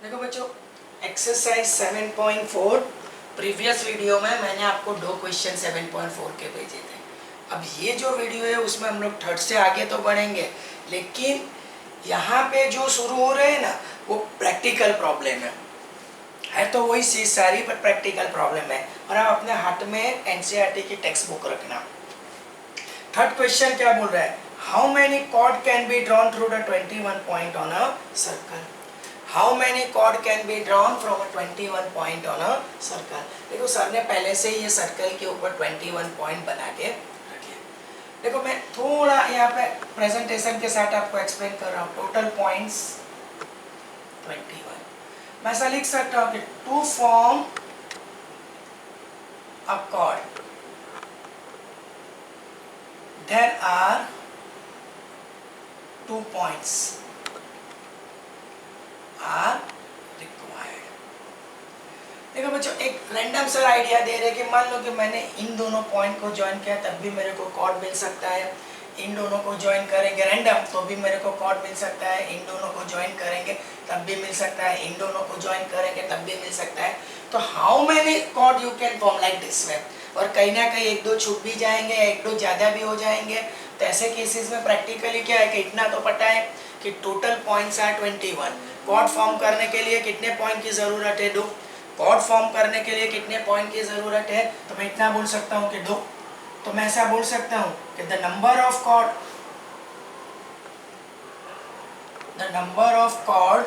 देखो बच्चों, exercise 7.4 previous video में मैंने आपको दो क्वेश्चन 7.4 के भेजे थे। अब ये जो वीडियो है उसमें हम लोग थर्ड से आगे तो बढ़ेंगे, लेकिन यहाँ पे जो शुरू हो रहे हैं ना वो प्रैक्टिकल प्रॉब्लम है तो वही चीज सारी, पर प्रैक्टिकल प्रॉब्लम है। और आप अपने हाथ में एनसीईआरटी की टेक्स्ट बुक रखना। थर्ड क्वेश्चन क्या बोल रहा है? How many chord can be drawn through the 21 point on a circle. How many chord can be drawn from a 21 point on a circle. देखो सर ने पहले से ही ये सर्कल के ऊपर 21 पॉइंट बना के रखे। देखो मैं थोड़ा यहाँ पे प्रेजेंटेशन के साथ आपको एक्सप्लेन कर रहा हूँ। Total points 21। मैं ऐसा लिख सकता हूँ कि to form a chord there are 2 points are required। देखो बच्चों, एक रैंडम सर आइडिया दे रहे कि मान लो कि मैंने इन दोनों पॉइंट को ज्वाइन किया तब भी मेरे को कॉर्ड मिल सकता है, इन दोनों को ज्वाइन करेंगे रैंडम तो भी मेरे को कॉर्ड मिल सकता है, इन दोनों को ज्वाइन करेंगे तब भी मिल सकता है, इन दोनों को ज्वाइन करेंगे तब भी मिल सकता है। तो how many chord you can form like this way. और कहीं ना कहीं एक दो छूट भी जाएंगे, एक दो ज़्यादा भी हो जाएंगे। तो ऐसे केसेस में प्रैक्टिकली क्या है कि इतना तो पता है कि total points are 21। Chord form करने के लिए कितने पॉइंट की ज़रूरत है? 2। कॉर्ड फॉर्म करने के लिए कितने पॉइंट की ज़रूरत है? तो मैं इतना बोल सकता हूँ कि 2। तो मैं ऐसा बोल सकता हूँ कि the number of chord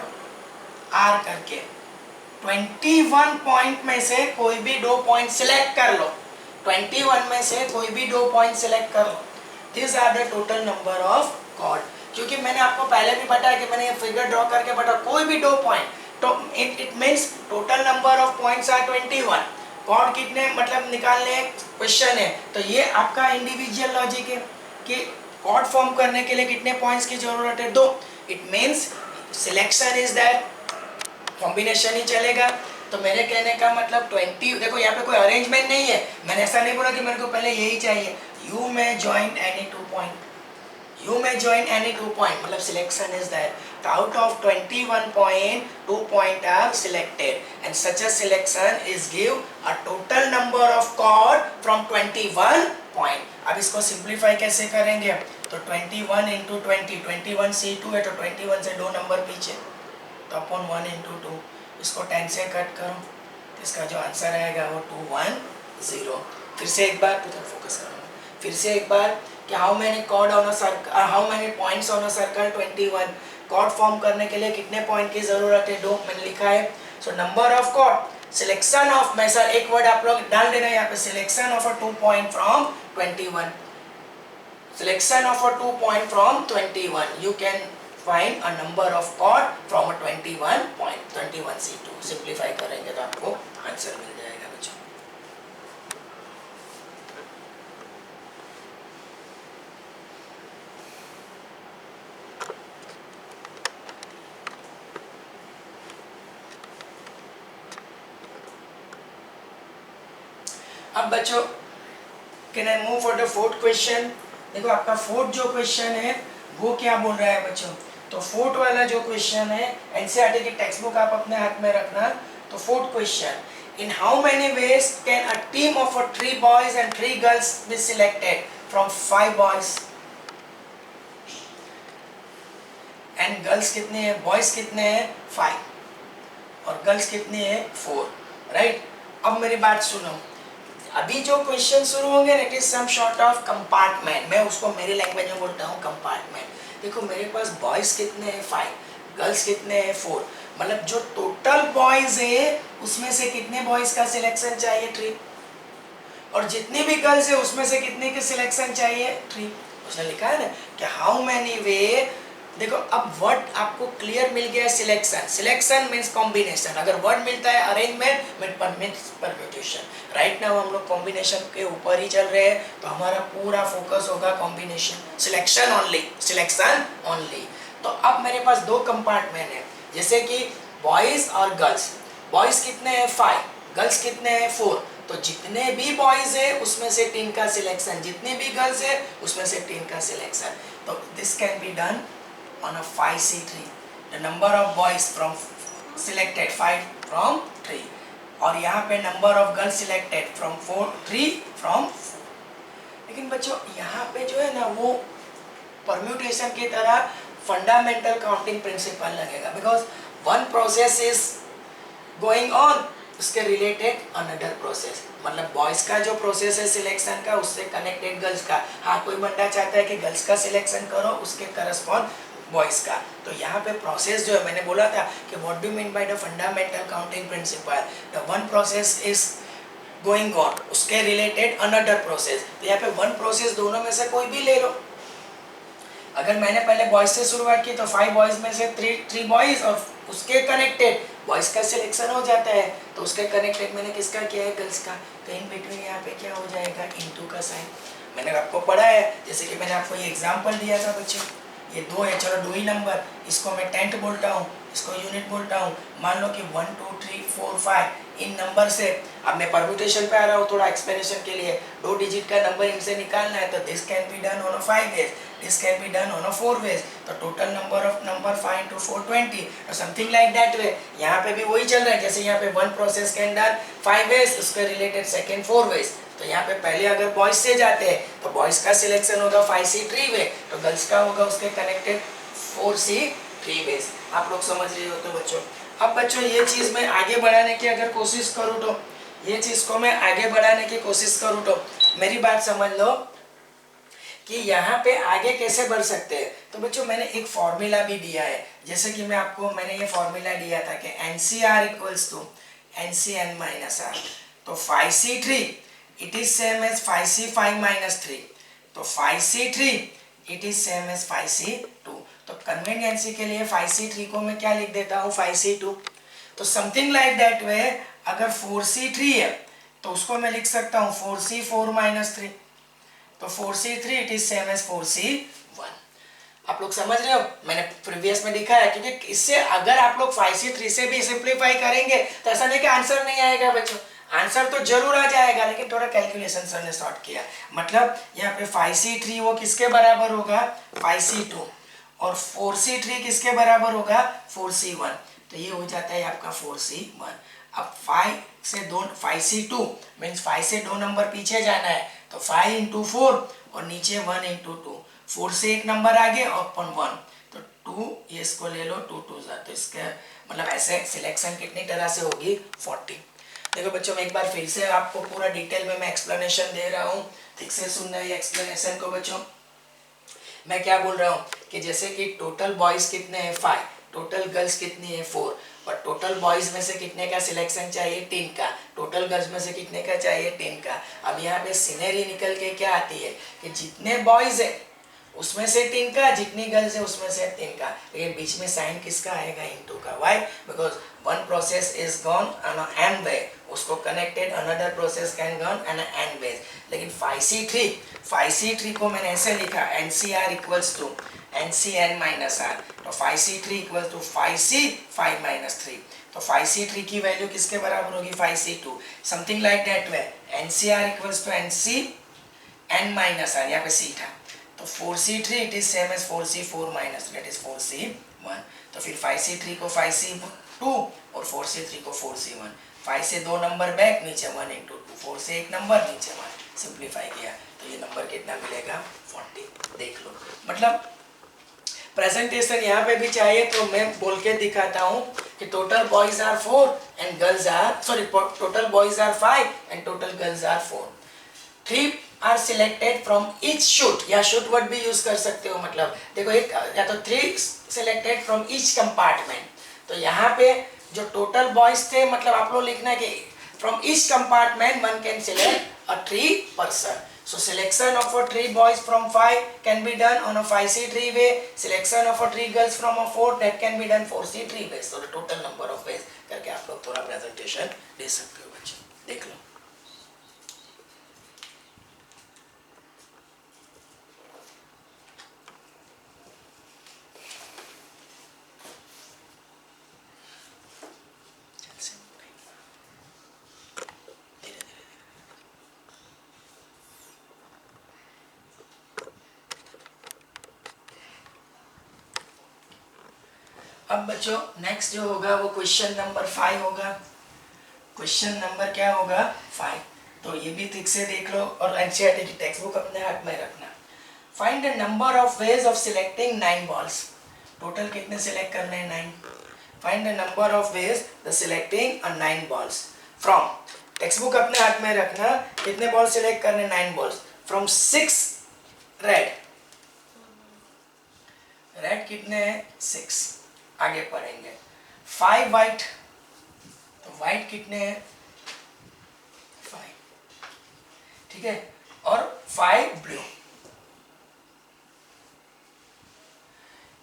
are करके 21 पॉइंट में से कोई भी 2 पॉइंट सिलेक्ट कर लो। 21 में से कोई भी 2 पॉइंट सिलेक्ट कर लो। This are the total number of chord. क्योंकि मैंने आपको पहले भी बताया कि मैंने ये फिगर ड्रॉ करके बताया कोई भी 2 पॉइंट, तो it means total number of points are 21। Chord कितने मतलब निकालने क्वेश्चन है, तो ये आपका इंडिविजुअल लॉजिक है कि कॉर्ड फॉर्म करने के लिए कितने पॉइंट्स की जरूरत है? 2। It means selection is that combination ही चलेगा। तो मेरे कहने का मतलब 20। देखो यहाँ पे कोई अरेंजमेंट नहीं है, मैंने ऐसा नहीं बोला कि मेरे को पहले यही चाहिए। You may join any 2 point, you may join any 2 point, मतलब selection is that out of 21 point 2 point are selected and such a selection is give a total number of chord from 21 point. अब इसको simplify कैसे करेंगे? तो 21 into 20, 21 C2 है तो 21 से 2 number पीछे, तो अपॉन 1 इंटू 2, इसको 10 से कट करो तो इसका जो आंसर आएगा वो 210। फिर से एक बार फोकस करो, फिर से एक बार कि how many chord on a circle, how many points on a circle 21। Chord form करने के लिए कितने पॉइंट की जरूरत है? 2 मैंने लिखा है। So number of chord, selection of, मैं सर एक वर्ड आप लोग डाल देना यहाँ पे, selection of a 2 point from 21, selection of a 2 point from 21, you can find a number of chord from a 21 point, 21 C2। Simplify करेंगे तो आपको आंसर मिल जाएगा बच्चों। अब बच्चों can I move for the fourth question. देखो आपका फोर्थ जो क्वेश्चन है वो क्या बोल रहा है बच्चों? तो फोर्थ वाला जो क्वेश्चन है, एनसीईआरटी की टेक्स्ट बुक आप अपने हाथ में रखना। तो fourth question, in how many ways can a team of 3 boys and 3 girls be selected from 5 boys and girls कितने हैं, बॉयज कितने हैं 5 और गर्ल्स कितनी है 4, राइट। अब मेरी बात सुनो, अभी जो क्वेश्चन शुरू होंगे it is some sort of compartment, मैं उसको मेरी लैंग्वेज में बोलता हूँ कंपार्टमेंट। देखो मेरे पास बॉयज कितने हैं 5, गर्ल्स कितने हैं 4, मतलब जो टोटल बॉयज है उसमें से कितने बॉयज का सिलेक्शन चाहिए 3, और जितनी भी गर्ल्स है उसमें से कितने के सिलेक्शन चाहिए 3। उसने लिखा है ना कि हाउ मेनी वे। देखो अब वर्ड आपको क्लियर मिल गया, सिलेक्शन, सिलेक्शन मींस कॉम्बिनेशन। अगर वर्ड मिलता है arrangement means permutation. Right now हम लोग कॉम्बिनेशन के ऊपर ही चल रहे हैं, तो हमारा पूरा फोकस होगा combination, selection only, selection only. तो अब मेरे पास 2 कंपार्टमेंट है, जैसे कि बॉयज और गर्ल्स। बॉयज कितने हैं 5, गर्ल्स कितने हैं 4, तो जितने भी बॉयज है उसमें से 3 का सिलेक्शन, जितने भी गर्ल्स है उसमें से 3 का सिलेक्शन। तो this can be done on a 5C3, the number of boys from selected 5 from 3, और यहाँ पे number of girls selected from 3 from 4। लेकिन बच्चों यहाँ पे जो है ना वो परम्यूटेशन की तरह फंडामेंटल काउंटिंग प्रिंसिपल लगेगा, because one process is going on, उसके रिलेटेड अनदर प्रोसेस, मतलब बॉयज का जो प्रोसेस है सिलेक्शन का उससे कनेक्टेड गर्ल्स का। हाँ, कोई बंदा चाहता है कि गर्ल्स का सिलेक्शन करो, उसके करस्पॉन्ड बॉयज का। तो यहाँ पे प्रोसेस जो है, मैंने बोला था कि what do mean by the fundamental counting principle, the one process is going on, उसके रिलेटेड अनदर प्रोसेस। तो यहाँ पे वन प्रोसेस दोनों में से कोई भी ले लो। अगर मैंने पहले बॉयज से शुरुआत की तो 5 बॉयज में से 3 बॉयज और उसके कनेक्टेड बॉयज का सिलेक्शन हो जाता है, तो उसके कनेक्टेड मैंने किसका किया है, गर्ल्स का। तो इन बिटवीन यहाँ पे क्या हो जाएगा, इनटू का साइन। मैंने आपको पढ़ा है, जैसे कि मैंने आपको ये एग्जांपल दिया था बच्चों, ये 2 है, चलो 2 ही नंबर, इसको मैं टेंथ बोलता हूँ, इसको यूनिट बोलता हूँ। मान लो कि 1 2 3 4 5 इन नंबर से, अब मैं परम्यूटेशन पे आ रहा हूँ थोड़ा एक्सप्लेनेशन के लिए, 2 डिजिट का नंबर इनसे निकालना है, तो this can be done on 5 ways, this can be done on 4 ways. तो total number of number 5 into 4 20, तो समथिंग लाइक दैट वे। यहाँ पे भी वही चल रहा है, जैसे यहाँ पे one process can done 5 ways, उसके रिलेटेड सेकेंड 4 वेज। तो यहाँ पे पहले अगर बॉयज से जाते हैं तो बॉयज का सिलेक्शन होगा 5C 3 वे, तो गर्ल्स का होगा उसके कनेक्टेड 4C 3 वेज। आप लोग समझ रहे हो तो बच्चों। अब बच्चों ये चीज़ मैं आगे बढ़ाने की अगर कोशिश करूँ तो, ये चीज़ को मैं आगे बढ़ाने की कोशिश करूँ तो मेरी बात समझ लो कि यहाँ पे आगे कैसे बढ़ सकते हैं। तो बच्चों मैंने एक फॉर्मूला भी दिया है, जैसे कि मैंने ये फॉर्मूला दिया था कि NCR equals to NCN minus are, तो 5C3 it is same as 5C5 minus 3, तो 5C3 it is same as 5C2। तो कन्वीनियंसी के लिए 5C3 को मैं क्या लिख देता हूँ, 5C2। तो समथिंग लाइक दैट वे, अगर 4C3 है तो उसको मैं लिख सकता हूँ 4C4 माइनस 3, तो 4C3 it is same as 4C1। आप लोग समझ रहे हो, मैंने प्रीवियस में लिखा है, क्योंकि इससे अगर आप लोग 5C3 से भी सिंप्लीफाई करेंगे तो ऐसा नहीं कि आंसर नहीं आएगा बच्चों, आंसर तो जरूर आ जाएगा, लेकिन थोड़ा कैलकुलेशन सर ने शॉर्ट किया। मतलब यहाँ पे 5C3 वो किसके बराबर होगा, 5C2, और 4C3 किसके बराबर होगा, 4C1, तो ये हो जाता है आपका 4C1। अब 5C2 मीन्स 5 से 2 नंबर पीछे जाना है, तो 5 into 4 और नीचे 1 into 2, 4 से एक नंबर आगे और अपन 1, तो 2, ये इसको ले लो, 2 2 तो इसके मतलब ऐसे सिलेक्शन कितनी तरह से होगी, 40। देखो बच्चों, मैं एक बार फिर से आपको पूरा डिटेल में मैं एक्सप्लेनेशन दे रहा हूँ, ठीक से सुनना है एक्सप्लेनेशन को बच्चों। मैं क्या बोल रहा हूँ कि जैसे कि टोटल बॉयज कितने हैं 5, टोटल गर्ल्स कितनी है 4, और टोटल बॉयज में से कितने का सिलेक्शन चाहिए 3 का, टोटल गर्ल्स में से कितने का चाहिए 3 का। अब यहाँ पे सिनेरी निकल के क्या आती है कि जितने बॉयज है उसमें से 3 का, जितनी गर्ल्स है उसमें से 3 का, लेकिन बीच में साइन किसका आएगा, इनटू का। Why, because one process is gone on n ways, उसको connected another process can gone on n ways. लेकिन 5C3 को मैंने ऐसे लिखा, NCR equals to NCN minus are, तो 5C3 equals to 5C5 minus 3, तो 5C3 की वैल्यू किसके बराबर होगी, 5C2, something like that way. NCR equals to NCN minus R, यहाँ पे C था, तो 4C3 it is same as 4C4 minus, that is 4C1। तो फिर 5C3 को 5C2 और 4C3 को 4C1, 5 से 2 नंबर बैक, नीचे 1 into 2, 4 से एक नंबर नीचे 1, सिंप्लीफाई किया तो ये नंबर कितना मिलेगा, 40। देख लो, मतलब प्रेजेंटेशन यहाँ पे भी चाहिए तो मैं बोल के दिखाता हूँ कि total boys are 4 and girls are, sorry, total boys are 5 and total girls are 4, 3 are selected from each shoot, या शूट वर्ड भी यूज कर सकते हो। मतलब देखो, एक या तो 3 सिलेक्टेड फ्रॉम ईच कंपार्टमेंट, तो यहाँ पे जो टोटल बॉयज थे, मतलब आप लोग लिखना कि from each compartment one can select a 3 person. So selection of a 3 boys from 5 can be done on a 5C3 way. Selection of a 3 girls from a 4, that can be done 4C3 ways. So the total number of ways करके आप लोग थोड़ा presentation दे सकते हो बच्चों, देख लो। अब बच्चों नेक्स्ट जो होगा वो क्वेश्चन नंबर 5 होगा। क्वेश्चन नंबर क्या होगा 5। तो ये भी ठीक से देख लो और एनसीईआरटी की टेक्स्ट बुक अपने हाथ में रखना। Find the number of ways of selecting 9 balls. Total कितने सिलेक्ट करने हैं 9। Find the number of ways the selecting 9 balls from. Text book अपने हाथ में रखना। कितने बॉल सिलेक्ट करने 9 बॉल्स फ्रॉम 6 रेड। रेड कितने हैं 6। आगे पढ़ेंगे 5 वाइट। तो वाइट कितने हैं 5, ठीक है, और 5 blue.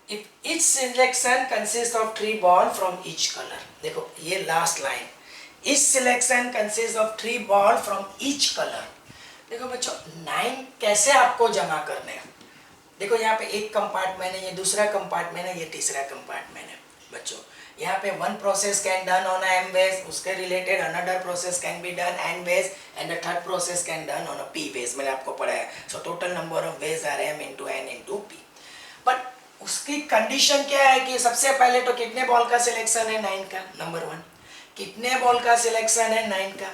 If each selection consists of 3 ball from each color। देखो ये last line, each selection consists of 3 ball from each color। देखो बच्चों 9 कैसे आपको जमा करने हैं। देखो यहाँ पे एक कंपार्टमेंट है, ये दूसरा कंपार्टमेंट है, ये तीसरा कंपार्टमेंट है। बच्चों यहाँ पे one process can done on m ways, उसके related another process can be done n ways and the third process can done on a p ways. मैंने आपको पढ़ाया। So total number of ways are m into n into p. But उसकी condition क्या है कि सबसे पहले तो कितने बॉल का सिलेक्शन है 9 का, नंबर 1। कितने बॉल का सिलेक्शन है 9 का।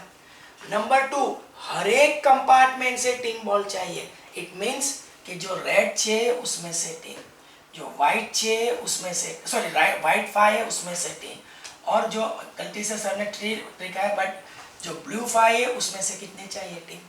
नंबर 2, हर एक कंपार्टमेंट से 3 बॉल चाहिए। इट मीन्स कि जो रेड 6 उसमें से 3, जो वाइट 6 उसमें से, सॉरी वाइट 5 है उसमें से 3, और जो गलती से सर ने 3 लिखा है बट जो ब्लू 5 है उसमें से कितने चाहिए 3।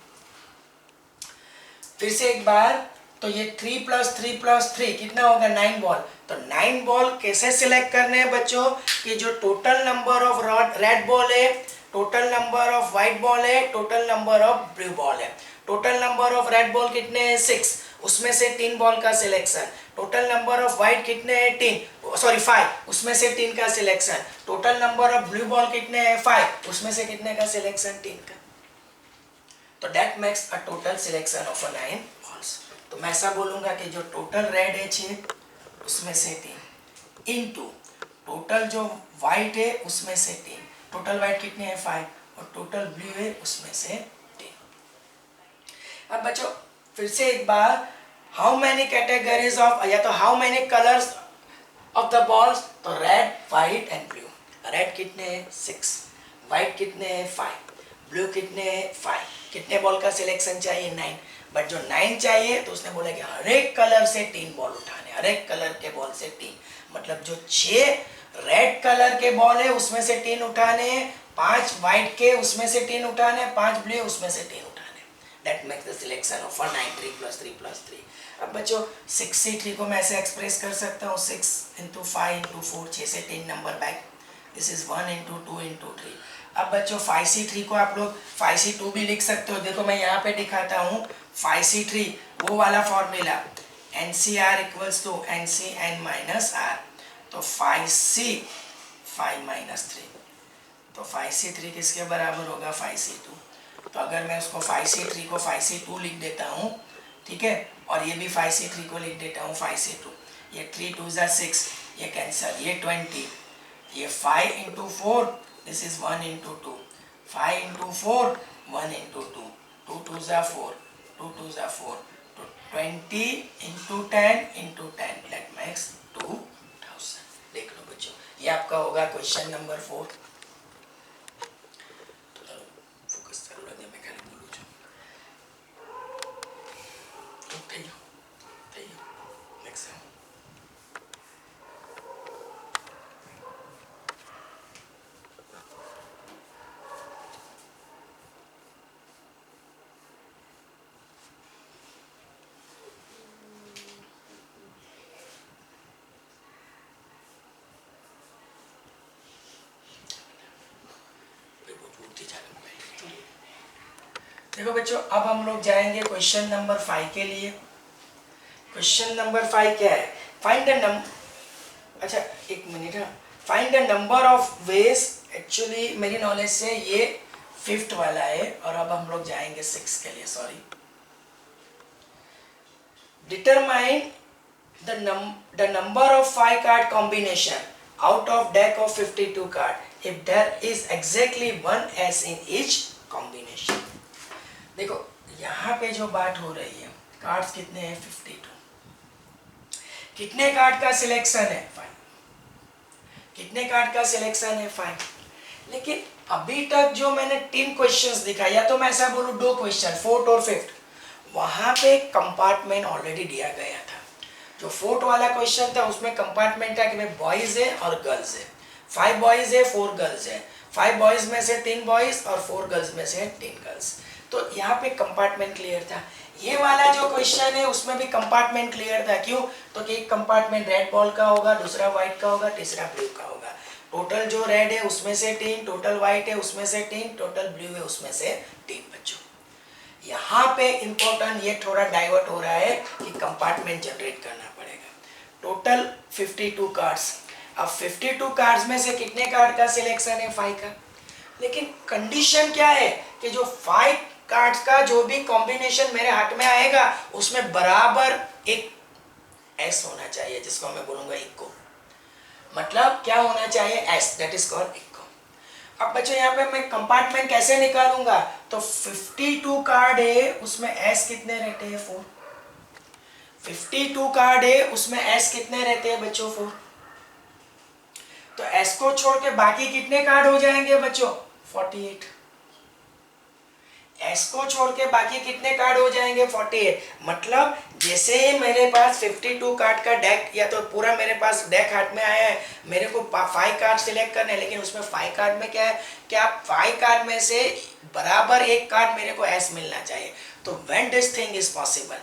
फिर से एक बार, तो ये 3 + 3 + 3 कितना होगा 9 बॉल। तो 9 बॉल कैसे सिलेक्ट करने हैं बच्चों कि जो total number of red ball है, total number of white ball है, total number of blue ball है। Total number of red ball कितने हैं 6, उसमें से 3 बॉल का selection. Total number of white कितने हैं 5, उसमें से 3 का selection. Total number of blue ball कितने हैं 5, उसमें से कितने का सिलेक्शन 3 का। तो that makes a total selection of 9 balls. तो मैं ऐसा बोलूंगा कि जो टोटल रेड है 6 उसमें से 3 इनटू टोटल जो वाइट है उसमें से 3, टोटल वाइट कितने हैं 5, और टोटल ब्लू है उसमें से 3। अब बच्चों फिर से एक बार, हाउ मैनी कैटेगरीज ऑफ, या तो how many colours of the balls. तो red white and blue. Red कितने हैं 6, वाइट कितने हैं 5, ब्लू कितने हैं 5। कितने बॉल का सिलेक्शन चाहिए 9। बट जो 9 चाहिए तो उसने बोला कि हर एक कलर से 3 बॉल उठाने, हर एक कलर के बॉल से 3। मतलब जो 6 रेड कलर के बॉल है उसमें से 3 उठाने, 5 वाइट के उसमें से 3 उठाने, 5 ब्लू उसमें से 3 उठाने। That makes the selection of 9 3 + 3 + 3। अब बच्चों 6C3 को मैं ऐसे एक्सप्रेस कर सकता हूँ 6 × 5 × 4, 6 से 3 नंबर बैक। This is 1 × 2 × 3। अब बच्चों 5C3 को आप लोग 5C2 भी लिख सकते हो। देखो मैं यहाँ पे दिखाता हूँ 5C3 वो वाला फॉर्मूला, NCR = NCN - R। तो 5C 5 - 3, तो 5C3 किसके बराबर होगा 5C2। तो अगर मैं उसको 5C3 को 5C2 लिख देता हूँ, ठीक है, और ये भी 5C3 को लिख देता हूँ 5C2। ये 3 × 2 = 6, ये कैंसर, ये 20, ये 5 × 4, दिस इज 1 × 2, 5 × 4, 1 × 2, 2 × 2 = 4, 2 × 2 = 4, तो 20 × 10 × 10, दैट मेक्स 2000। देख लो बच्चों, ये आपका होगा क्वेश्चन नंबर 4। फोकस करो, मैं खाली बोलूँ जो थैंक यू नेक्स्ट। देखो बच्चों अब हम लोग जाएंगे क्वेश्चन नंबर 5 के लिए। क्वेश्चन नंबर 5 क्या है, फाइंड द नंबर, अच्छा एक मिनट है, find the number of ways. Actually मेरी नॉलेज से ये 5th वाला है, और अब हम लोग जाएंगे 6 के लिए, sorry. Determine the number of 5 card combination out of deck of 52 card if there is exactly 1 ace in each combination. देखो यहाँ पे जो बात हो रही है, कार्ड्स कितने हैं 52, कितने कार्ड का सिलेक्शन है 5, कितने कार्ड का सिलेक्शन है? 5। लेकिन अभी तक जो मैंने 3 क्वेश्चंस दिखाया, या तो मैं ऐसा बोलूँ 2 क्वेश्चन, 4th और 5th, वहाँ पे कंपार्टमेंट ऑलरेडी दिया गया था। जो 4th वाला क्वेश्चन था उसमें कंपार्टमेंट था कि भाई बॉयज है और गर्ल्स है, 5 बॉयज है 4 गर्ल्स है, 5 बॉयज में से 3 बॉयज और 4 गर्ल्स में से 3 गर्ल्स। तो यहाँ पे कंपार्टमेंट क्लियर था। ये वाला जो क्वेश्चन है उसमें भी कंपार्टमेंट क्लियर था। क्यों? तो कि एक कंपार्टमेंट रेड बॉल का होगा, दूसरा व्हाइट का होगा, तीसरा ब्लू का होगा। टोटल जो रेड है उसमें से 3, टोटल व्हाइट है उसमें से 3, टोटल ब्लू है उसमें से 3 बच्चों। यहाँ पे इंपॉर्टेंट ये थोड़ा डाइवर्ट हो रहा है कि कंपार्टमेंट जनरेट करना पड़ेगा। Total 52 cards. अब 52 कार्ड्स में से कितने कार्ड का सिलेक्शन है? 5 का। लेकिन कंडीशन क्या है कि जो 5 कार्ड्स का जो भी कॉम्बिनेशन मेरे हाथ में आएगा उसमें बराबर एक एस होना चाहिए, जिसको मैं बोलूंगा इक्को। मतलब क्या होना चाहिए? एस, दैट इज कॉल्ड इक्को। अब बच्चों यहाँ पे मैं कंपार्टमेंट कैसे निकालूंगा? तो 52 कार्ड है उसमें एस कितने रहते हैं? 4। 52 कार्ड है उसमें एस कितने रहते हैं बच्चों? 4। तो एस को छोड़ के बाकी कितने कार्ड हो जाएंगे बच्चों? 48। एस को छोड़ के बाकी कितने कार्ड हो जाएंगे? 48। मतलब जैसे ही मेरे पास 52 कार्ड का डेक, या तो पूरा मेरे पास डेक हाथ में आया है, मेरे को 5 कार्ड सिलेक्ट करने हैं, लेकिन उसमें 5 कार्ड में क्या है, क्या 5 कार्ड में से बराबर एक कार्ड मेरे को एस मिलना चाहिए। तो when this thing is possible,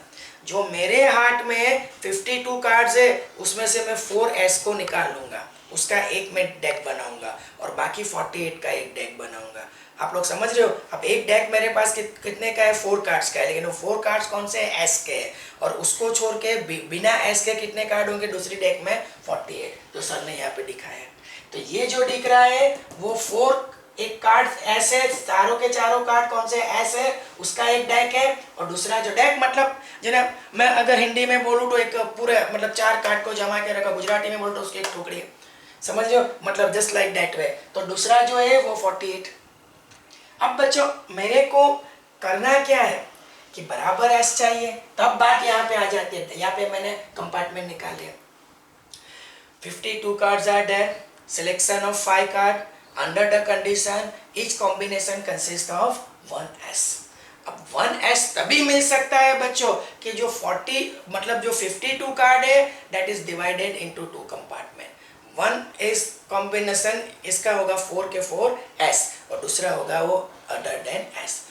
जो मेरे हाथ में 52 कार्ड्स है उसमें से मैं 4 एस को निकाल लूंगा, उसका एक मैं डेक बनाऊंगा और बाकी 48 का एक डेक बनाऊंगा। आप लोग समझ रहे हो? अब एक डेक मेरे पास कितने का है? 4 कार्ड्स का है, लेकिन वो 4 कार्ड्स कौन से हैं? एस के हैं। और उसको छोड़ के बिना एस के कितने कार्ड होंगे दूसरी डेक में? 48, जो सर ने यहाँ पे दिखाया। तो ये जो दिख रहा है वो 4 एक कार्ड एस है, चारों के चारों कार्ड कौन से? एस है, उसका एक डेक है। और दूसरा जो डेक मतलब जना मैं अगर हिंदी में बोलूँ तो एक पूरे मतलब 4 कार्ड को जमा के रखा, गुजराती में बोलूँ तो उसकी एक टुकड़ी है, समझ रहे हो? मतलब जस्ट लाइक दैट वे। तो दूसरा जो है वो 48। अब बच्चों मेरे को करना क्या है कि बराबर एस चाहिए, तब बात यहाँ पे आ जाती है। यहाँ पे मैंने कंपार्टमेंट निकाल लिया। 52 cards are there, selection of 5 card under the condition each combination consist of 1s। अब 1s तभी मिल सकता है बच्चों कि जो 40 मतलब जो 52 कार्ड है that is divided into 2 compartment. 1 is combination इसका होगा 4 के 4 एस और दूसरा होगा वो अदर देन एस।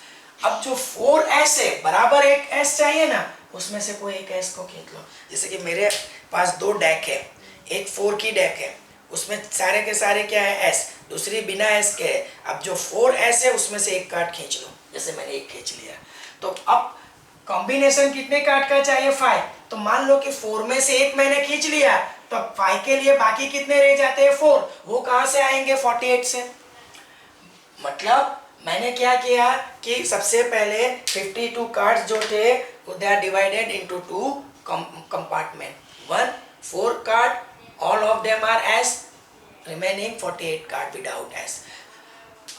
अब जो 4s है बराबर एक एस चाहिए ना, उसमें से कोई एक एस को खींच लो। जैसे कि मेरे पास 2 डेक है, एक 4 की डेक है, उसमें सारे के सारे क्या है? एस, दूसरी बिना एस के है। अब जो 4s है उसमें से एक कार्ड खींच लो, जैसे मैंने एक खींच लिया। तो अब कॉम्बिनेशन कितने कार्ड का चाहिए? 5। तो मान लो कि 4 में से एक मैंने खींच लिया, तो 5 के लिए बाकी कितने रह जाते हैं? 4। वो कहां से आएंगे? 48 से। मतलब मैंने क्या किया कि सबसे पहले 52 कार्ड्स जो थे they are divided into 2 compartment. 1 4 card, all of them are ace, remaining 48 card without ace.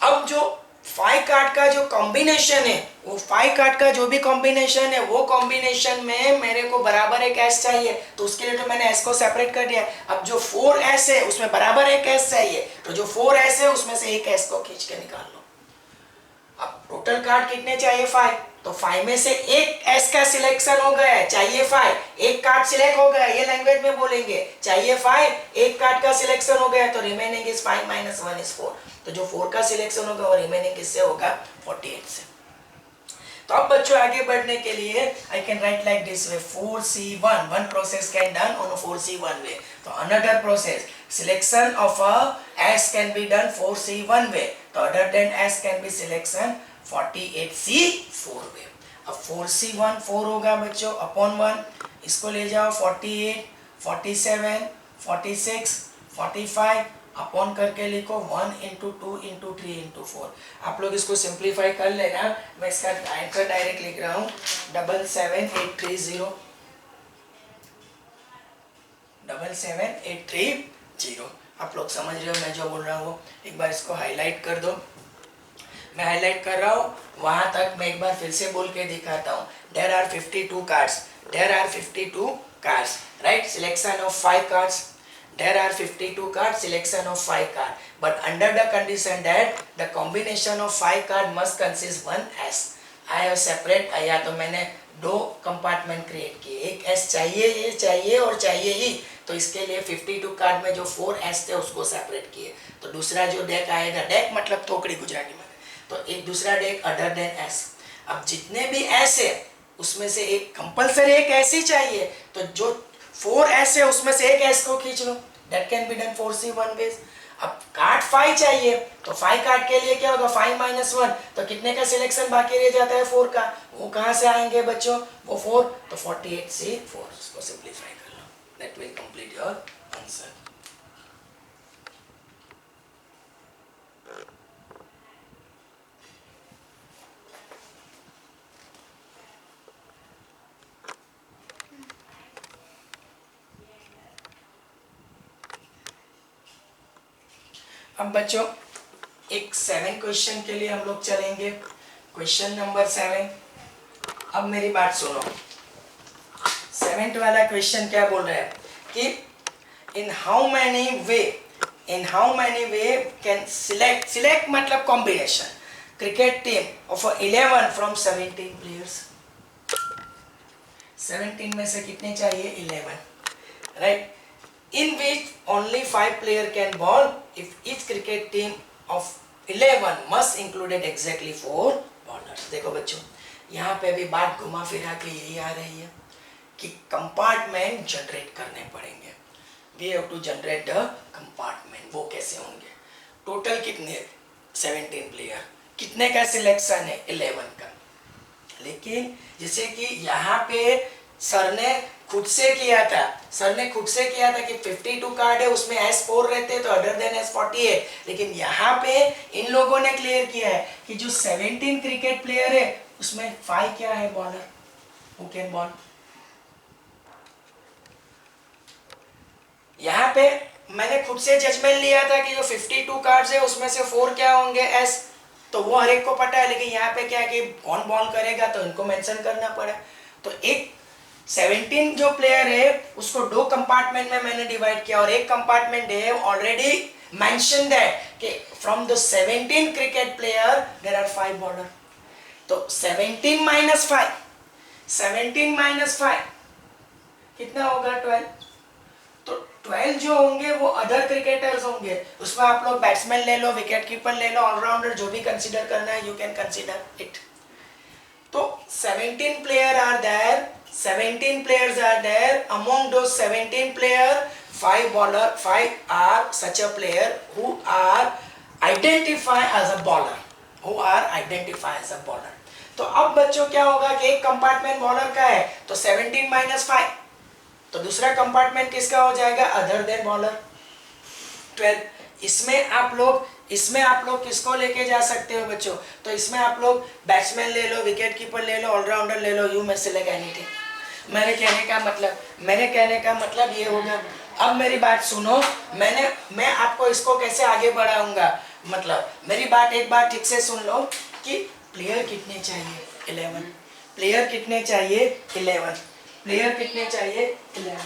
अब जो 5 कार्ड का जो कॉम्बिनेशन है, वो 5 कार्ड का जो भी कॉम्बिनेशन है वो कॉम्बिनेशन में मेरे को बराबर एक एस चाहिए। तो उसके लिए तो मैंने एस को सेपरेट कर दिया। अब जो 4s है उसमें बराबर एक एस चाहिए, तो जो 4s है उसमें से एक एस को खींच के निकाल लो। अब टोटल कार्ड कितने चाहिए? 5। तो 5 में से एक एस का सिलेक्शन हो गया है, चाहिए 5। एक कार्ड सिलेक्ट हो गया, ये लैंग्वेज में बोलेंगे, चाहिए 5, एक कार्ड का सिलेक्शन हो गया, तो रिमेनिंग इज 5 माइनस 1 इज 4। तो जो 4 का सिलेक्शन होगा वो रिमेनिंग किससे होगा? 48 से। तो अब बच्चों आगे बढ़ने के लिए I can write like this way, 4C1, one process can done on a 4C1 way. तो another process, selection of a S can be done 4C1 way. तो other than S can be selection 48C4 way. अब 4C1 4 होगा बच्चों upon 1, इसको ले जाओ 48, 47, 46, 45 upon करके लिखो 1 इंटू 2 इंटू 3 इंटू 4। आप लोग इसको सिंप्लीफाई कर लेना। मैं इसका आंसर डायरेक्ट लिख रहा हूँ 77830, 77830। आप लोग समझ रहे हो मैं जो बोल रहा हूँ? एक बार इसको हाईलाइट कर दो। मैं हाईलाइट कर रहा हूँ, वहां तक मैं एक बार फिर से बोल के दिखाता हूँ। There are 52 cards, there are 52 cards, right? Selection of 5 cards, there are 52 cards, selection of 5 cards, but under the condition that the combination of 5 cards must consist one S. I have separate, या तो मैंने दो compartment create किए, एक S चाहिए, ये चाहिए और चाहिए ही, तो इसके लिए 52 कार्ड में जो 4 S थे उसको सेपरेट किए. तो दूसरा जो डेक आएगा, डेक मतलब थोकड़ी गुजराती में, तो एक दूसरा डेक अदर देन S. अब जितने भी S है उसमें से एक कंपल्सरी एक S ही चाहिए, तो जो 4 S है उसमें से एक S को खींच लो. That can be done 4C 1 ways. अब कार्ड 5 चाहिए, तो 5 कार्ड के लिए क्या होगा, 5 - 1, तो कितने का सिलेक्शन बाकी रह जाता है, 4 का. वो कहाँ से आएंगे बच्चों, वो 4, तो 48C 4. इसको सिंप्लीफाई कर लो. That will complete your answer. अब बच्चों एक 7 क्वेश्चन के लिए हम लोग चलेंगे. Question number 7. अब मेरी बात सुनो. 7th वाला क्वेश्चन क्या बोल रहा है कि in how many way can select मतलब combination cricket team of 11 from 17 players. 17 में से कितने चाहिए, 11, right. In which only 5 players can bowl if each cricket team of 11 must included exactly 4 bowlers. देखो बच्चों, यहाँ पे भी बात घुमा फिरा के यही आ रही है कि कंपार्टमेंट जनरेट करने पड़ेंगे. We have to generate the compartment. वो कैसे होंगे, टोटल कितने, 17 प्लेयर, कितने का सिलेक्शन है, 11 का. लेकिन जैसे कि यहाँ पे सर ने खुद से किया था कि 52 कार्ड है, उसमें S4 रहते तो अदर देन S40 है. लेकिन यहाँ पे इन लोगों ने क्लियर किया है कि जो 17 क्रिकेट प्लेयर है उसमें 5 क्या है, बॉलर, हु कैन बॉल. यहाँ पे मैंने खुद से जजमेंट लिया था कि जो 52 कार्ड्स है उसमें से 4 क्या होंगे, S, तो वो हर एक को पता है. लेकिन यहाँ पे क्या है कि कौन बॉल करेगा तो इनको मेंशन करना पड़ा. तो एक 17 जो प्लेयर है उसको 2 कंपार्टमेंट में मैंने डिवाइड किया, और एक कंपार्टमेंट है ऑलरेडी मेंशन दैट कि from the 17 cricket player there are 5 bowler. तो 17 - 5 कितना होगा, 12. तो 12 जो होंगे वो अदर क्रिकेटर्स होंगे. उसमें आप लोग बैट्समैन ले लो, विकेट कीपर ले लो, ऑलराउंडर, जो भी कंसीडर करना है यू कैन कंसीडर इट. तो 17 players are there. Among those 17 players, 5 are such a player who are identified as a bowler. तो अब बच्चों क्या होगा कि एक कंपार्टमेंट बॉलर का है, तो 17 - 5, तो दूसरा कंपार्टमेंट किसका हो जाएगा, अदर देन बॉलर, 12. इसमें आप लोग किसको लेके जा सकते हो बच्चों, तो इसमें आप लोग बैट्समैन ले लो, विकेट कीपर ले लो, ऑलराउंडर ले लो, यू में सिलेक्ट एनीथिंग. मेरे कहने का मतलब ये होगा. अब मेरी बात सुनो, मैं आपको इसको कैसे आगे बढ़ाऊंगा, मतलब मेरी बात एक बार ठीक से सुन लो कि प्लेयर कितने चाहिए, 11 प्लेयर कितने चाहिए, 11 प्लेयर कितने चाहिए, 11.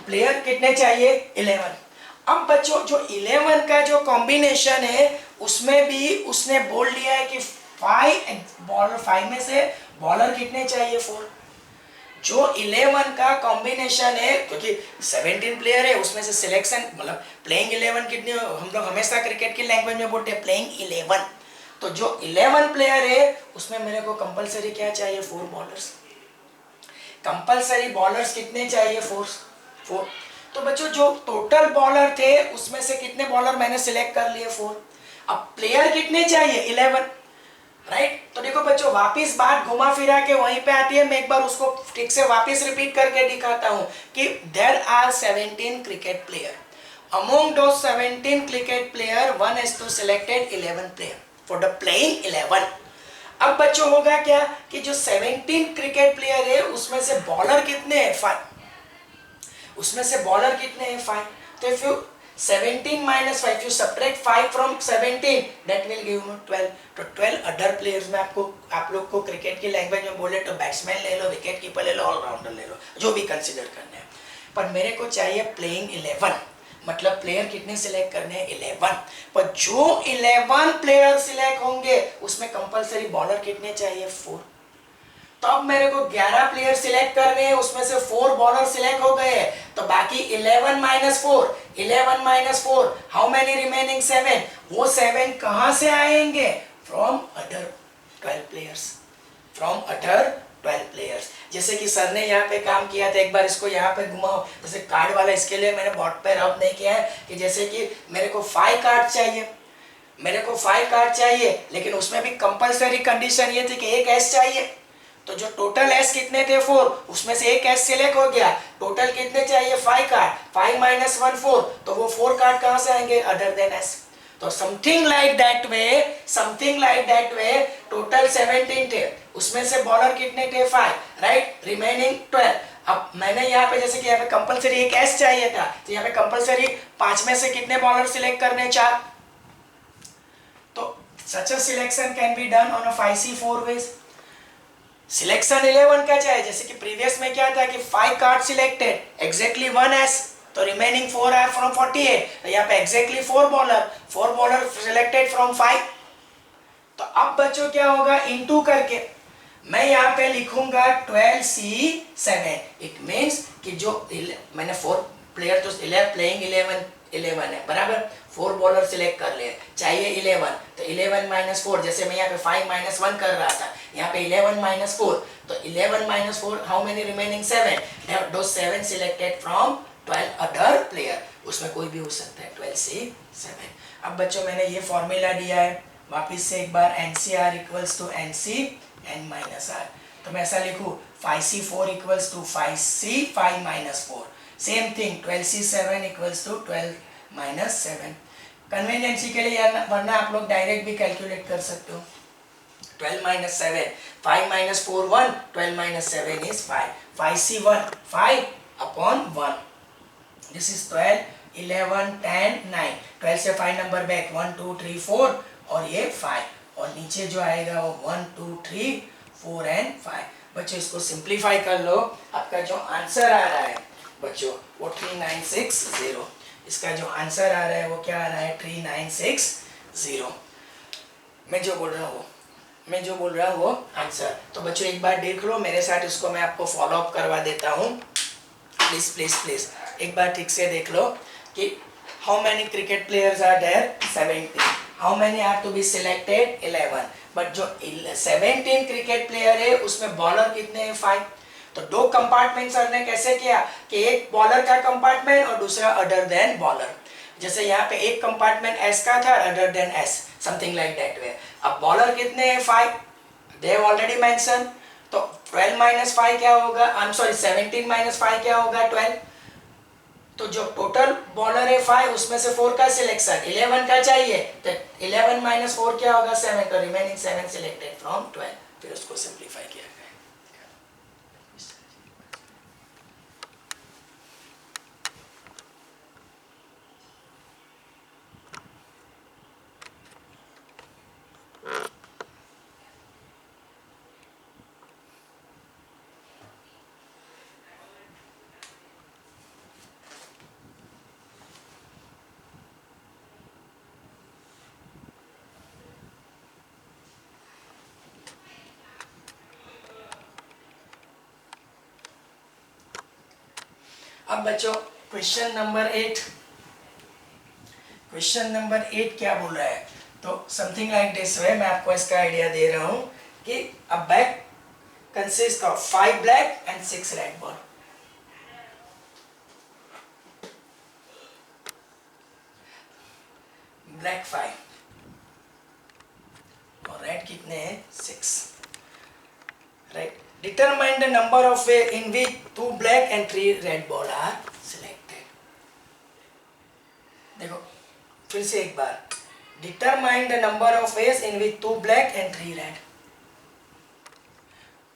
प्लेयर कितने चाहिए, 11. अब बच्चों जो 11 का जो कॉम्बिनेशन है उसमें भी उसने बोल दिया है कि 5 में से बॉलर कितने चाहिए, 4. जो 11 का कॉम्बिनेशन है, क्योंकि 17 प्लेयर है उसमें से सिलेक्शन मतलब प्लेइंग 11 कितने, हम लोग हमेशा क्रिकेट की लैंग्वेज में बोलते हैं प्लेइंग 11. तो जो 11 प्लेयर है उसमें मेरे को कंपलसरी क्या चाहिए, 4 बॉलर्स. कंपलसरी बॉलर्स कितने चाहिए, 4. तो बच्चों जो टोटल बॉलर थे उसमें से कितने बॉलर मैंने सिलेक्ट कर लिए, 4. अब प्लेयर कितने चाहिए, 11, राइट. तो देखो बच्चों वापिस बात घुमा फिरा के वहीं पे आती है. मैं एक बार उसको ठीक से वापिस रिपीट करके दिखाता हूं कि there are 17 cricket player. Among those 17 cricket player one has to selected 11 player for the playing 11. अब बच्चों होगा क्या कि जो 17 क्रिकेट प्लेयर है उसमें से बॉलर कितने हैं, 5. उसमें से बॉलर कितने हैं, 5. तो if you 17 minus 5, you subtract 5 from 17, that will give you 12. तो 12 अदर प्लेयर्स में आपको, आप लोग को क्रिकेट की लैंग्वेज में बोले तो बैट्समैन ले लो, विकेट कीपर ले लो, ऑलराउंडर ले लो, जो भी कंसिडर करना है। पर मेरे को चाहिए प्लेइंग 11, मतलब प्लेयर कितने सिलेक्ट करने हैं 11। पर जो 11 प्लेयर सिलेक्ट होंगे उसमें कंपलसरी बॉलर कितने चाहिए 4। तो अब मेरे को 11 प्लेयर सिलेक्ट करने हैं, उसमें से 4 बॉलर सिलेक्ट हो गए, तो बाकी 11 minus 4, 11 minus 4, how many remaining 7। वो 7 कहां से आएंगे? From other 12 players, from other 12 players. जैसे कि सर ने यहाँ पे काम किया था, एक बार इसको यहाँ पे घुमाओ, जैसे कार्ड वाला, इसके लिए मैंने बोर्ड पे रब नहीं किया है कि जैसे कि मेरे को 5 कार्ड चाहिए, मेरे को 5 कार्ड चाहिए, लेकिन उसमें भी कंपलसरी कंडीशन ये थी कि एक एस चाहिए। तो जो टोटल एस कितने थे 4, उसमें से एक एस सिलेक्ट हो गया, टोटल कितने चाहिए 5 कार्ड, 5 माइनस 1 4, तो वो 4 कार्ड कहां से आएंगे? Other than S. तो समथिंग लाइक दैट वे टोटल 17 थे, उसमें से बॉलर कितने थे 5, राइट, रिमेनिंग 12। अब मैंने यहाँ पे जैसे कि यहाँ पे कंपलसरी एक एस चाहिए था, तो यहाँ पे कंपलसरी 5 में से कितने बॉलर सिलेक्ट करने? 4। तो such a selection can be done on a 5C4 ways. Selection 11 का चाहिए, जैसे कि प्रीवियस में क्या था कि 5 कार्ड सिलेक्टेड, एग्जैक्टली 1 एस, तो रिमेनिंग 4 आर फ्रॉम 48, तो यहाँ पे एग्जैक्टली 4 बॉलर सिलेक्टेड फ्रॉम 5। तो अब बच्चों क्या होगा, इनटू करके मैं यहाँ पे लिखूंगा 12C7। इट मीन्स कि जो मैंने 4 प्लेयर तो प्लेइंग 11 है, बराबर, 4 बॉलर सिलेक्ट कर लिए, चाहिए 11, तो 11 माइनस 4, जैसे मैं यहाँ पे 5 माइनस 1 कर रहा था, यहाँ पे 11 माइनस 4, तो 11 माइनस 4, हाउ मेनी रिमेनिंग 7, दो 7 सिलेक्टेड फ्रॉम 12 अदर प्लेयर, उसमें कोई भी हो सकता है 12C7। अब बच्चों मैंने ये फॉर्मूला दिया है, वापिस से एक बार, NCR equals to NC n minus are, तो मैं ऐसा लिखूँ 5C4 equals to 5C5 minus 4, same thing 12C7 equals to 12 minus 7। Convenience के लिए, वरना आप लोग डायरेक्ट भी कैलकुलेट कर सकते हो। 12 minus 7, 5 minus 4 1, 12 minus 7 is 5, 5C1 5 upon 1, this is 12 11 10 9, 12 से 5 नंबर बैक 1 2 3 4 और ये 5, और नीचे जो आएगा वो 1 2 3 4 एंड 5। बच्चों इसको सिंप्लीफाई कर लो, आपका जो आंसर आ रहा है बच्चों वो 3960। इसका जो आंसर आ रहा है वो क्या आ रहा है? 3960। मैं जो बोल रहा हूँ वो आंसर। तो बच्चों एक बार देख लो मेरे साथ, इसको मैं आपको फॉलो अप करवा देता हूँ, प्लीज प्लीज प्लीज एक बार ठीक से देख लो कि how many cricket players are there? 17। How many are to be selected? 11। But जो 17 क्रिकेट प्लेयर है उसमें बॉलर कितने हैं? 5। तो 2 कंपार्टमेंट सर ने कैसे किया कि एक बॉलर का कंपार्टमेंट और दूसरा अदर देन बॉलर। जैसे यहाँ पे एक कंपार्टमेंट एस का था, other than S, something like that वे। अब बॉलर कितने हैं? 5, दे हैव ऑलरेडी मेंशन। तो 12 माइनस 5 क्या होगा? आई एम सॉरी 17 माइनस 5 क्या होगा? 12। तो जो टोटल बॉलर है 5, उसमें से 4 का सिलेक्शन 11 का चाहिए, तो 11 माइनस 4 क्या होगा? 7, तो रिमेनिंग 7 सिलेक्टेड फ्रॉम 12, फिर उसको सिंप्लीफाई किया गया। अब बच्चों क्वेश्चन नंबर 8 क्या बोल रहा है? तो समथिंग लाइक दिस वे, मैं आपको इसका आइडिया दे रहा हूं कि अ bag consist of 5 black and 6 red ball. Black 5 और रेड कितने हैं? 6, right. Determine the number of way in which 2 black and 3 red ball are selected. देखो फिर से एक बार, Determine the number of ways in which 2 black and 3 red.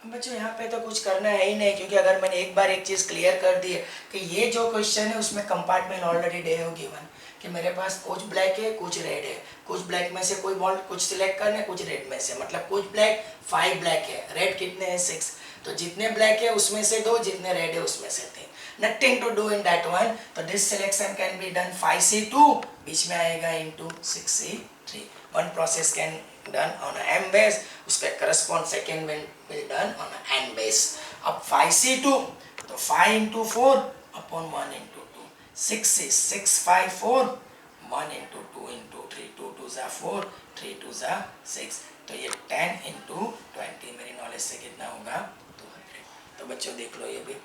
बच्चों यहाँ पे तो कुछ करना है ही नहीं, क्योंकि अगर मैंने एक बार एक चीज़ क्लियर कर दी है कि ये जो क्वेश्चन है उसमें कंपार्टमेंट ऑलरेडी डे हो गिवन कि मेरे पास कुछ ब्लैक है कुछ रेड है, कुछ ब्लैक में से कोई बॉल कुछ सिलेक्ट करना है, कुछ रेड में से, मतलब कुछ ब्लैक 5 ब्लैक है, रेड कितने हैं 6, तो जितने ब्लैक है उसमें से 2, जितने रेड है उसमें से 3, nothing to do in that one. तो this selection can be done 5C2 बीच में आएगा into 6C3। One process can done on m ways, उसका correspond second will done on n ways. अब 5C2 तो 5 into 4 upon 1 into 2, 6 is 6 5 4, 1 into 2 into 3, 2 2 ज़ा 4, 3 2 ज़ा 6, तो ये 10 इंटू 20 मेरी नॉलेज से कितना होगा 200। तो बच्चों देख लो ये भी,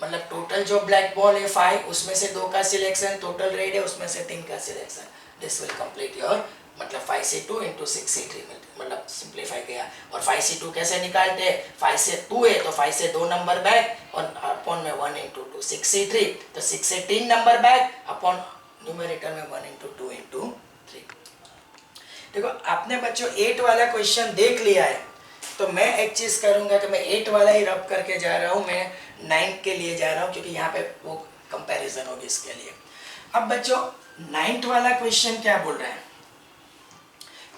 मतलब टोटल जो ब्लैक बॉल है 5, उसमें से 2 का सिलेक्शन, टोटल रेड है उसमें से 3 का selection, this will complete your, मतलब 5C2 इंटू 6C3 मतलब सिंप्लीफाई किया। और 5C2 कैसे निकालते हैं, 5 से 2 है तो 5 से 2 नंबर बैक और अपॉन में 1 इंटू 2, 6C3 तो 6 से 3 नंबर बैक अपॉन न्यूमरेटर में 1 इंटू 2 इंटू 3। देखो आपने बच्चों 8 वाला क्वेश्चन देख लिया है, तो मैं एक चीज़ करूँगा कि मैं 8 वाला ही रब करके जा रहा हूँ, मैं 9 के लिए जा रहा हूँ क्योंकि यहाँ पे वो कंपैरिजन होगी इसके लिए। अब बच्चों 9th वाला क्वेश्चन क्या बोल रहा है,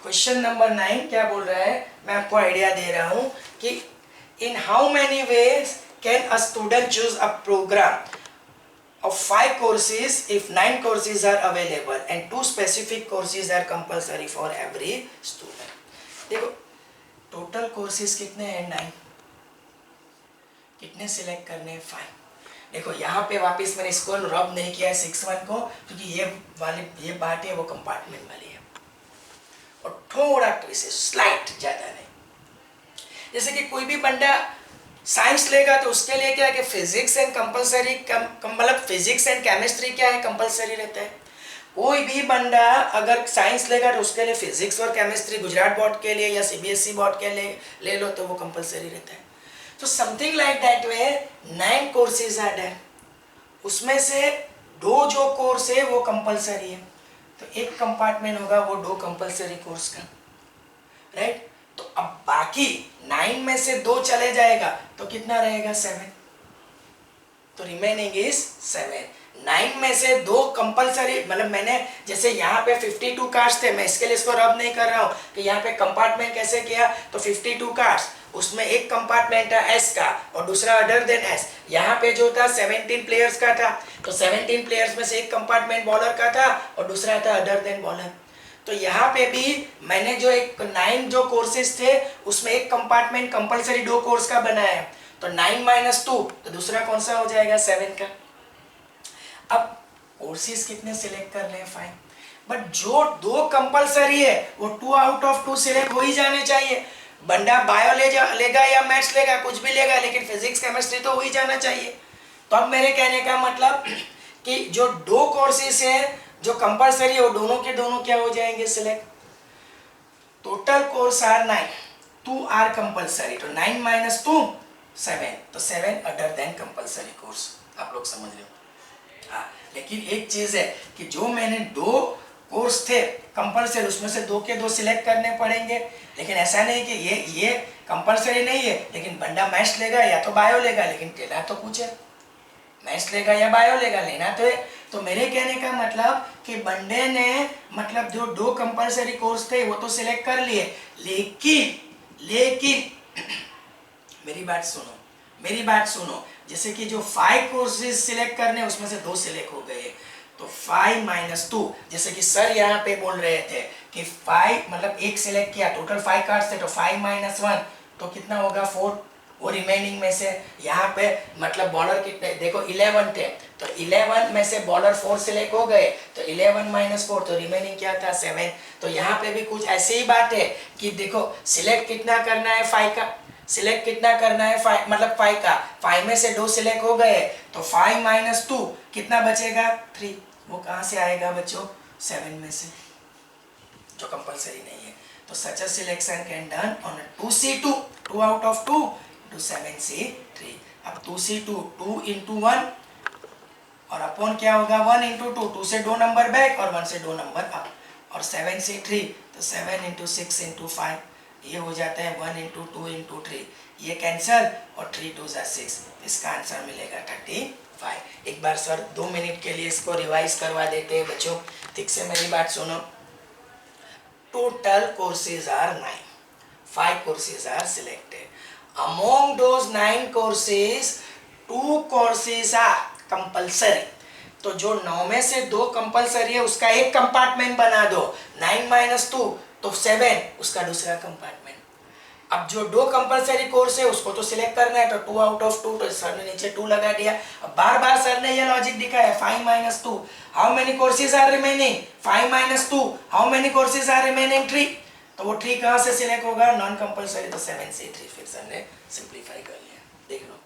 क्वेश्चन नंबर 9 क्या बोल रहा है, मैं आपको आइडिया दे रहा हूँ कि in how many ways can a student choose a program of 5 courses if 9 courses are available and 2 specific courses are compulsory for every student। देखो टोटल कोर्सेज कितने हैं 9, कितने सिलेक्ट करने हैं 5। देखो यहाँ पे वापस मैंने इसको रब नहीं किया है 6-1 को, क्योंकि ये बात है वो कंपार्टमेंट वाली है और थोड़ा ट्विस्ट स्लाइट ज़्यादा नहीं। जैसे कि कोई भी बंदा साइंस लेगा तो उसके लिए क्या है कि फिजिक्स एंड कंपलसरी, मतलब फिजिक्स एंड केमिस्ट्री क्या है कंपलसरी रहता है। कोई भी बंदा अगर साइंस लेगा तो उसके लिए फिजिक्स और केमिस्ट्री गुजरात बोर्ड के लिए या CBSE बोर्ड के लिए ले लो तो वो कंपलसरी रहता है। तो something like that way 9 courses are there, उसमें से 2 जो कोर्स है वो कंपलसरी है, तो एक कंपार्टमेंट होगा वो 2 कंपलसरी कोर्स का, राइट। तो अब बाकी 9 में से 2 चले जाएगा तो कितना रहेगा 7, तो रिमेनिंग इज 7। 9 में से 2 कंपलसरी, मतलब मैंने जैसे यहाँ पे 52 कार्ड्स थे, मैं इसके लिए इसको रब नहीं कर रहा हूँ कि यहाँ पे कंपार्टमेंट कैसे किया, तो 52 कार्ड्स उसमें एक कंपार्टमेंट था S का और दूसरा अदर देन S। यहाँ पे जो था 17 प्लेयर्स का था, तो 17 प्लेयर्स में से एक कंपार्टमेंट बॉलर का था और दूसरा था अदर देन बॉलर। तो यहाँ पे भी मैंने जो एक 9 जो कोर्सेज थे उसमें एक कंपार्टमेंट कंपलसरी 2 कोर्स का बनाया, तो 9 - 2 तो दूसरा कौन सा हो जाएगा 7 का। अब कोर्सेज कितने सिलेक्ट कर रहे हैं 5, बट जो 2 कंपलसरी है वो 2 आउट ऑफ 2 सिलेक्ट हो ही जाने चाहिए। बंदा बायो लेगा या मैथ्स लेगा, कुछ भी लेगा, लेकिन फिजिक्स केमिस्ट्री तो हो ही जाना चाहिए। तो अब मेरे कहने का मतलब कि जो 2 कोर्सेज है जो कंपलसरी है वो दोनों के दोनों क्या हो जाएंगे select. Total course are 9, 2 are compulsory, तो 9 - 2 7, तो 7 अदर देन कंपलसरी कोर्स। आप लोग समझ रहे हो। हाँ, लेकिन एक चीज है कि जो मैंने 2 कोर्स थे कंपलसरी उसमें से 2 के 2 सिलेक्ट करने पड़ेंगे, लेकिन ऐसा नहीं कि ये कंपलसरी नहीं है, लेकिन बंदा मैथ्स लेगा या तो बायो लेगा, लेकिन लेना तो कुछ है, मैथ्स लेगा या बायो लेगा, लेना तो है। तो मेरे कहने का मतलब कि बंदे ने मतलब जो 2 कंपलसरी कोर्स थे वो तो सिलेक्ट कर लिए, लेकिन मेरी बात सुनो, जैसे कि जो 5 कोर्सेज सिलेक्ट करने उसमें से 2 सिलेक्ट हो गए, तो 5 - 2, जैसे कि सर यहाँ पे बोल रहे थे कि 5 मतलब एक सिलेक्ट किया, टोटल 5 कार्ड्स थे, तो 5 - 1 तो कितना होगा 4, वो रिमेनिंग में से यहाँ पे मतलब बॉलर कितने देखो 11 थे, तो 11 में से बॉलर 4 सिलेक्ट हो गए, तो 11 - 4 तो रिमेनिंग क्या था 7। तो यहाँ पे भी कुछ ऐसी ही बात है कि देखो सिलेक्ट कितना करना है 5 का, सिलेक्ट कितना करना है 5 मतलब 5 का, 5 में से 2 सिलेक्ट हो गए, तो 5 - 2 कितना बचेगा 3, वो कहाँ से आएगा बच्चों 7 में से, जो कंपलसरी नहीं है। तो such a selection can done on 2C2, 2 out of 2 to 7C3। अब 2C2 2 × 1 और अपॉन क्या होगा 1 × 2, 2 से 2 नंबर बैक और 1 से 2 नंबर अप, और 7C3 तो 7 × 6 × 5 ये हो जाता है 1 × 2 × 3, ये कैंसल और 3 2 6, इसका आंसर मिलेगा 35। एक बार सर 2 मिनट के लिए इसको रिवाइज करवा देते हैं बच्चों, ठीक से मेरी बात सुनो। Total courses are 9, 5 courses are selected. Among those 9 courses, 2 courses are compulsory. तो जो 9 में से 2 कंपलसरी है उसका एक कंपार्टमेंट बना दो, 9 - 2 तो 7, उसका दूसरा कंपार्टमेंट। अब जो 2 कंपलसरी कोर्स है उसको तो सिलेक्ट करना है, तो 2 आउट ऑफ 2, तो सर ने नीचे 2 लगा दिया। अब बार बार सर ने ये लॉजिक दिखाया, 5 - 2 how many courses are remaining, 5 - 2 how many courses are remaining, 3। तो वो 3 कहाँ से सिलेक्ट होगा, नॉन कंपलसरी, तो 7 से 3 फिर सर ने सिंप्लीफाई कर लिया। देख लो